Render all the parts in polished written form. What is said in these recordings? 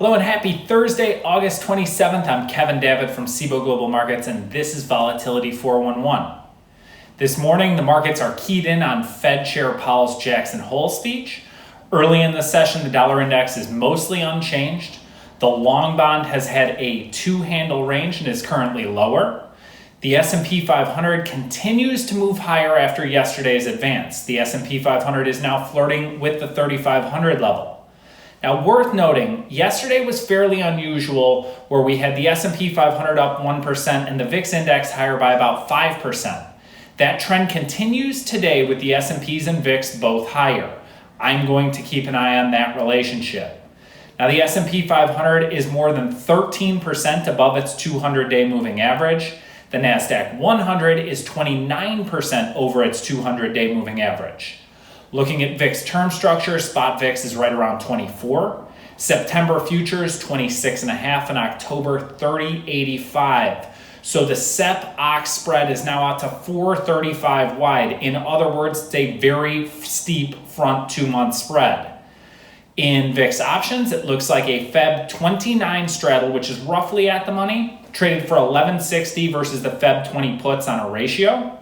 Hello and happy Thursday, August 27th. I'm Kevin Davitt from SIBO Global Markets, and this is Volatility 411. This morning, the markets are keyed in on Fed Chair Powell's Jackson Hole speech. Early in the session, the dollar index is mostly unchanged. The long bond has had a two-handle range and is currently lower. The S&P 500 continues to move higher after yesterday's advance. The S&P 500 is now flirting with the 3,500 level. Now, worth noting, yesterday was fairly unusual where we had the S&P 500 up 1% and the VIX Index higher by about 5%. That trend continues today with the S&Ps and VIX both higher. I'm going to keep an eye on that relationship. Now, the S&P 500 is more than 13% above its 200-day moving average. The NASDAQ 100 is 29% over its 200-day moving average. Looking at VIX term structure, spot VIX is right around 24. September futures 26.5 and October 30.85. So the Sep Oct spread is now out to 435 wide. In other words, it's a very steep front 2-month spread. In VIX options, it looks like a Feb 29 straddle, which is roughly at the money, traded for 1160 versus the Feb 20 puts on a ratio.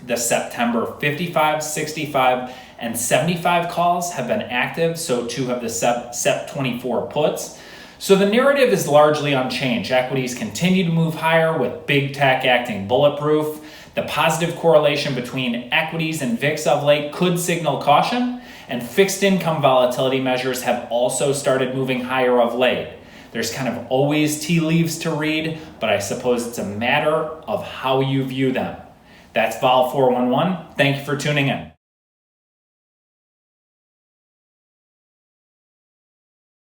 The September 55, 65, and 75 calls have been active, so too have the Sep 24 puts. So the narrative is largely unchanged. Equities continue to move higher with big tech acting bulletproof. The positive correlation between equities and VIX of late could signal caution, and fixed income volatility measures have also started moving higher of late. There's kind of always tea leaves to read, but I suppose it's a matter of how you view them. That's Vol 411. Thank you for tuning in.